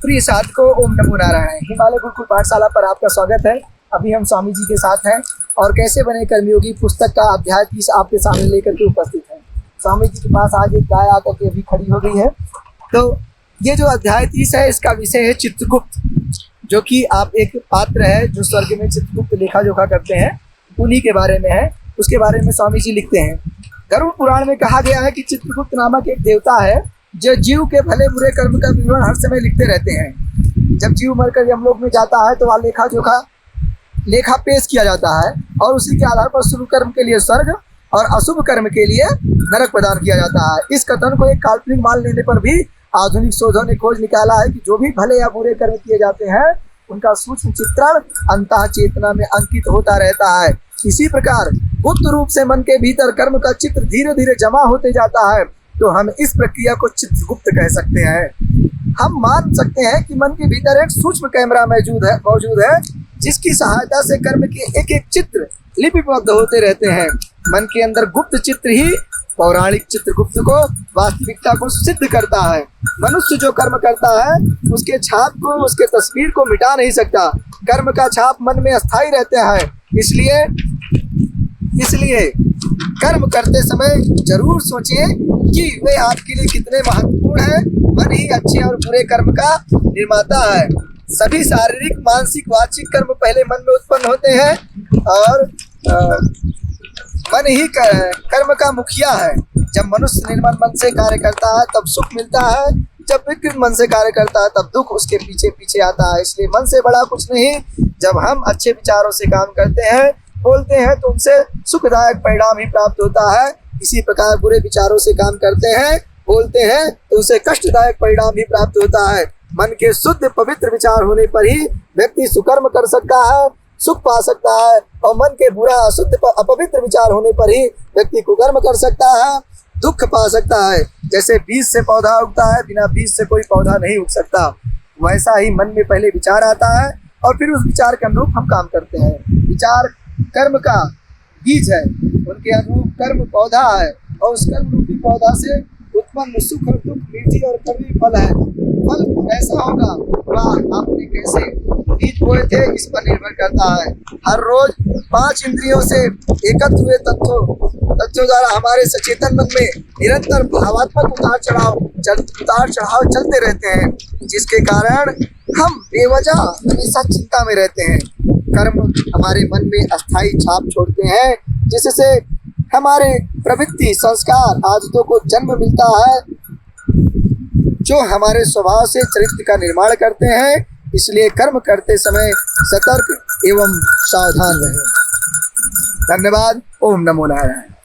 प्रिय साधको, ओम नमो नारायण। हिमालय गुरुकुल पाठशाला पर आपका स्वागत है। अभी हम स्वामी जी के साथ हैं और कैसे बने कर्मयोगी पुस्तक का अध्याय 30 आपके सामने लेकर के उपस्थित हैं। स्वामी जी के पास आज एक गाय आकर के अभी खड़ी हो गई है। तो ये जो अध्याय 30 है, इसका विषय है चित्रगुप्त, जो कि आप एक पात्र है जो स्वर्ग में चित्रगुप्त लेखा जोखा करते हैं, उन्हीं के बारे में है। उसके बारे में स्वामी जी लिखते हैं, गरुड़ पुराण में कहा गया है कि चित्रगुप्त नामक एक देवता है जो जीव के भले बुरे कर्म का विवरण हर समय लिखते रहते हैं। जब जीव मरकर यमलोक में जाता है तो वहाँ लेखा पेश किया जाता है और उसी के आधार पर शुभ कर्म के लिए स्वर्ग और अशुभ कर्म के लिए नरक प्रदान किया जाता है। इस कथन को एक काल्पनिक मान लेने पर भी आधुनिक शोधों ने खोज निकाला है कि जो भी भले या बुरे कर्म किए जाते हैं उनका सूक्ष्म चित्रण अंतः चेतना में अंकित होता रहता है। इसी प्रकार गुप्त रूप से मन के भीतर कर्म का चित्र धीरे धीरे जमा होते जाता है, तो हम इस प्रक्रिया को चित्रगुप्त कह सकते हैं। हम मान सकते हैं कि मन के भीतर एक सूक्ष्म कैमरा मौजूद है जिसकी सहायता से कर्म के एक एक चित्र लिपिबद्ध होते रहते हैं। मन के अंदर गुप्त चित्र ही पौराणिक चित्रगुप्त को वास्तविकता को सिद्ध करता है। मनुष्य जो कर्म करता है उसके छाप को, उसके तस्वीर को मिटा नहीं सकता। कर्म का छाप मन में अस्थायी रहता है। इसलिए कर्म करते समय जरूर सोचें कि वे आपके लिए कितने महत्वपूर्ण हैं। मन ही अच्छे और बुरे कर्म का निर्माता है। सभी शारीरिक, मानसिक, वाचिक कर्म पहले मन में उत्पन्न होते हैं और मन ही कर्म का मुखिया है। जब मनुष्य निर्मल मन से कार्य करता है तब सुख मिलता है, जब विकृत मन से कार्य करता है तब दुख उसके पीछे पीछे आता है। इसलिए मन से बड़ा कुछ नहीं। जब हम अच्छे विचारों से काम करते हैं, बोलते हैं, तो उनसे सुखदायक परिणाम ही प्राप्त होता है। इसी प्रकार बुरे विचारों से काम करते हैं, बोलते हैं, तो उसे कष्टदायक परिणाम ही प्राप्त होता है। मन के शुद्ध पवित्र विचार होने पर ही व्यक्ति सुकर्म कर सकता है, सुख पा सकता है, और मन के बुरा अशुद्ध अपवित्र विचार होने पर ही व्यक्ति कुकर्म कर सकता है, दुख पा सकता है। जैसे बीज से पौधा उगता है, बिना बीज से कोई पौधा नहीं उग सकता, वैसा ही मन में पहले विचार आता है और फिर उस विचार के अनुरूप हम काम करते हैं। विचार कर्म का बीज है, उनके अनुरूप कर्म पौधा है और उस कर्म रूपी पौधा से उत्पन्न सुख और दुख, मीठी और कड़वी फल है। फल कैसा होगा, वाह आपने कैसे बीज बोए थे, इस पर निर्भर करता है। हर रोज 5 इंद्रियों से एकत्र हुए तत्वों द्वारा हमारे सचेतन मन में निरंतर भावात्मक उतार चढ़ाव चलते रहते हैं, जिसके कारण हम बेवजह हमेशा चिंता में रहते हैं। कर्म हमारे मन में अस्थायी छाप छोड़ते हैं, जिससे हमारे प्रवृत्ति, संस्कार, आदतों को जन्म मिलता है, जो हमारे स्वभाव से चरित्र का निर्माण करते हैं। इसलिए कर्म करते समय सतर्क एवं सावधान रहें। धन्यवाद। ओम नमो नारायण।